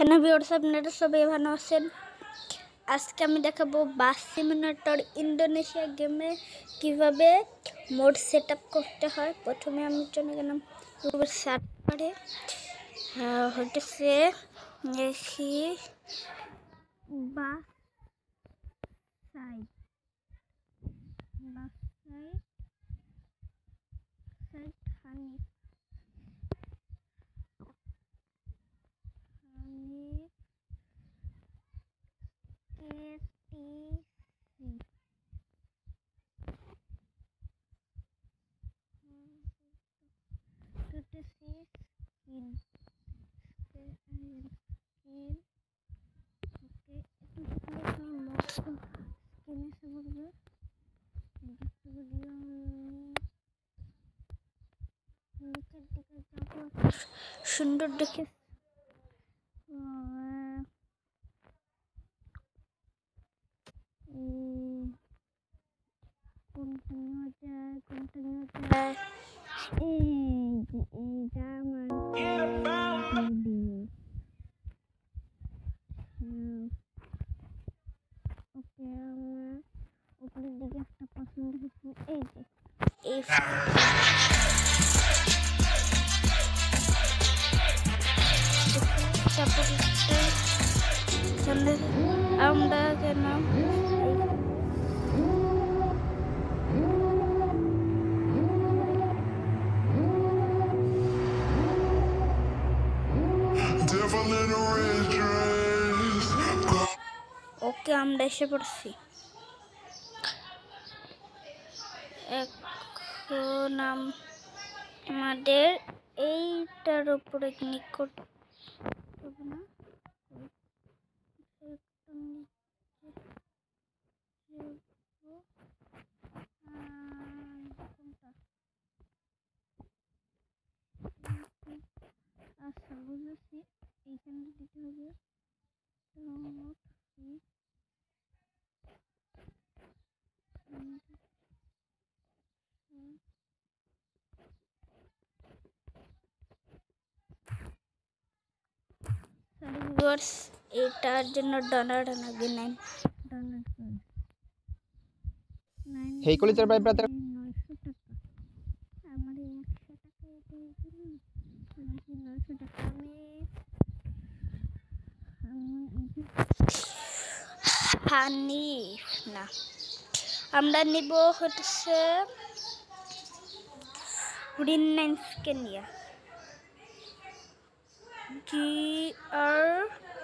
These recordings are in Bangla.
হ্যালো ভিউয়ার্স, আপনারা সবাই ভালো আছেন। আজকে আমি দেখাবো বাস সিমুলেটর ইন্দোনেশিয়া গেমে কিভাবে মোড সেটআপ করতে হয়। প্রথমে আমি চলে গেলাম গুগল সার্চ করে হচ্ছে দেখি বাস সাইট হানি সুন্দর দেখে উপরের দিকে একটা পছন্দ হচ্ছে এই আমরা গেলাম ওকে, আমরা এসে পড়ছি। এখন আমাদের এইটার উপরে ক্লিক করতে হবে না, আচ্ছা বুঝেছি, এইখানে দিতে হবে এটার জন্য ডলার লাগবে 9 dollar. Hej kuliser by brother. 900 টাকা আমার 100 টাকা এটা 900 টাকা হানি না, আমরা নিব হচ্ছে green line Scania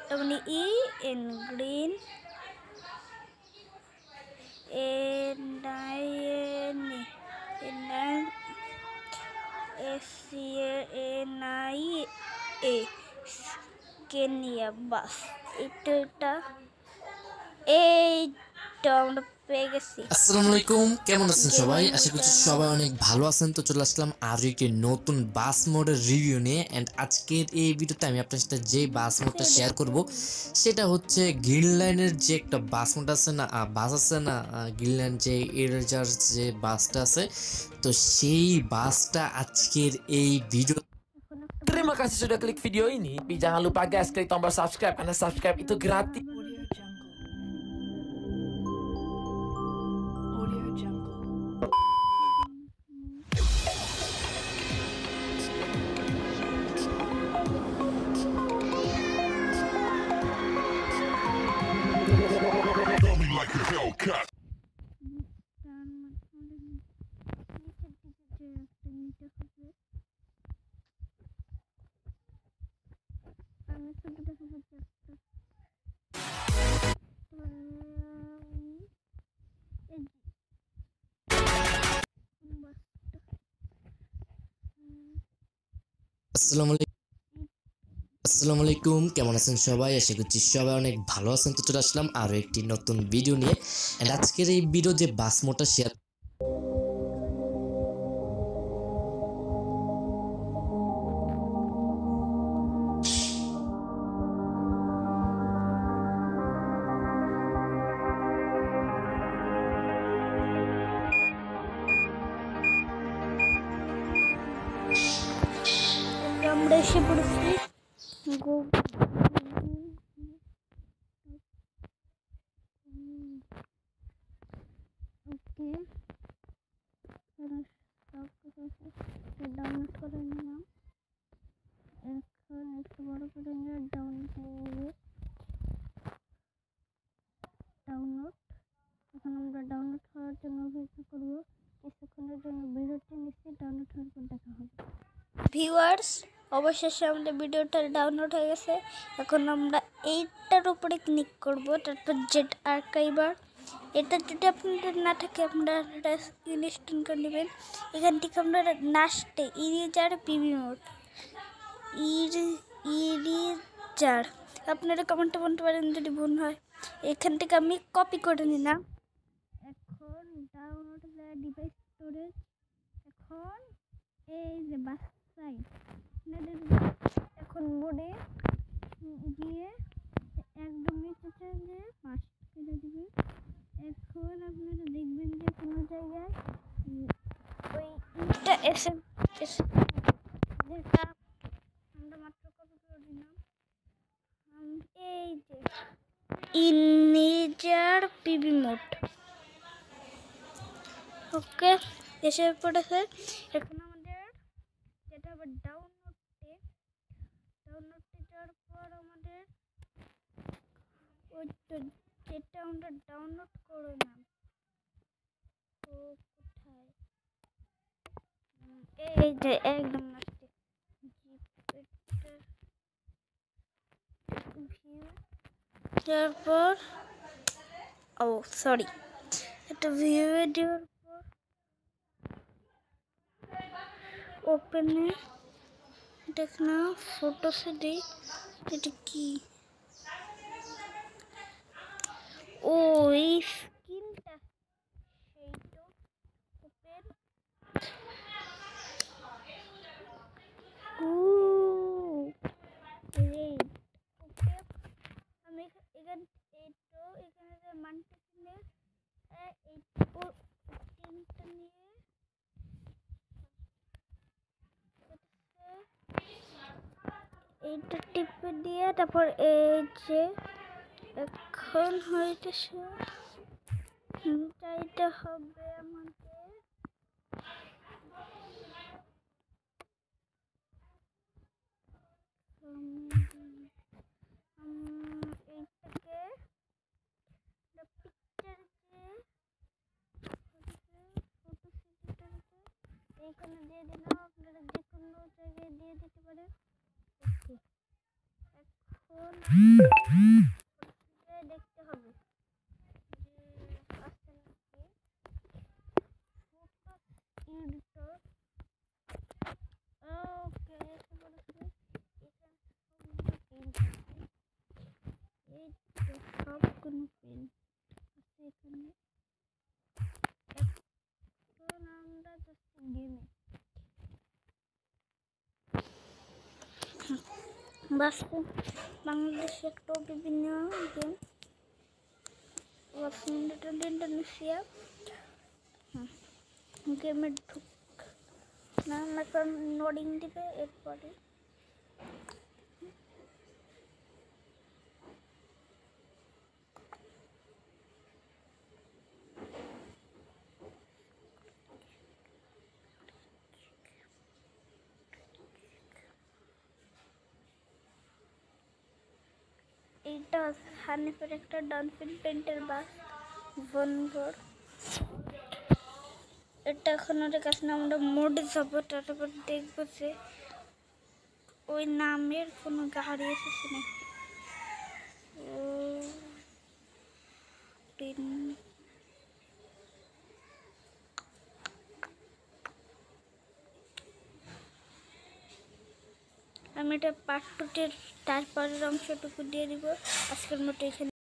GREEN green SCANIA Scania. Bus এটা এইটা আমরা পেয়ে গেছি। আসসালামু আলাইকুম, কেমন আছেন সবাই? আশা করছি সবাই অনেক ভালো আছেন। তো চলে আসলাম আরও একটি নতুন বাস মোডের রিভিউ নিয়ে। অ্যান্ড আজকের এই ভিডিওতে আমি আপনার সাথে যে বাস মোডটা শেয়ার করব সেটা হচ্ছে গ্রিন লাইনের যে একটা বাস মোড আছে না, গ্রিন লাইন যে এরেজার যে বাসটা আছে, তো সেই বাসটা আজকের এই video. Terima kasih sudah klik video ini. Tapi jangan lupa guys, klik tombol subscribe karena subscribe itu gratis. আসসালামু আলাইকুম, কেমন আছেন সবাই? আশা করছি সবাই অনেক ভালো আছেন। তো চলে আসলাম আরও একটি নতুন ভিডিও নিয়ে। অ্যান্ড আজকের এই ভিডিও যে বাস মোডটা শেয়ার আমরা এসে পড়েছি ভিউয়ার্স, অবশেষে আমাদের ভিডিওটা ডাউনলোড হয়ে গেছে। এখন আমরা এইটার উপরে ক্লিক করব, তারপর জেট আর্কাইভার। এটা যদি আপনাদের না থাকে আপনারা ইনস্টল করে নেবেন। এখান থেকে আপনারা লাস্টে ইরেজার পিভি মোড, ইরেজার আপনারা কমেন্টে বলতে পারেন যদি ভুল হয়। এখান থেকে আমি কপি করে নিলাম। এখন ডাউনলোড ডিভাইস স্টোরেজ। এখন এই যে বাসাই এখন মোডে গিয়ে একদম নিচে যে পাঁচ কেটে দিবে। এখন আপনারা দেখবেন যে কোনো জায়গায় ওই ইটা এসে যেটা আমরা মাত্র কপি করে দিলাম, এই যে ইরেজার পিভি মোড। ওকে, এসে পড়েছে। এখন আমাদের যেটা হবে ডাউনলোডে যাওয়ার পর আমাদের ওই যেটা আমরা ডাউনলোড করলাম তো কোথায়, এই যে একদম লাস্টে ভিউ, তারপর সরি এটা ভিউ দেওয়ার পর ওপেনে দেখনা ফটো সে দেই। এটা কি? ও এই স্ক্রিনটা, সেই তো ওপেন। ওকে, আমি এখানে এই তো এখানে যে মানটা ছিল এই স্ক্রিনটা নিয়ে এইটা টিপে দিয়ে তারপর এই যে এখন হইতেছে চাইতে হবে আমাদের এইটাকে পিকচার যে ফটো সেটার এইখানে দিয়ে দিলাম। আপনারা যে কোনো জায়গায় দিয়ে দিতে পারেন। ওকে, এখন দেখতে হবে যে আসছে নাকি ফটো এডিটর। ওকে, এসে পড়েছে। এই যে সবগুলো পেন আছে এখানে। এখন আমরা যাচ্ছি গেমে। বাংলাদেশে একটা বিভিন্ন গেম ইন্ডোনেশিয়া গেমে ঢুক না, এখন নোডিং দিবে। এরপরে এইটা হানিফের একটা ডলফিন পেন্টের বাস বনগড়। এটা এখন ওদের কাছে না, আমরা মোডে যাবো, তারপর দেখবো যে ওই নামের কোনো গাড়ি এসেছে নাকি। আমি এটা পার্ট 2 তারপরের অংশটুকু দিয়ে দিব। আজকের মতো এখানে।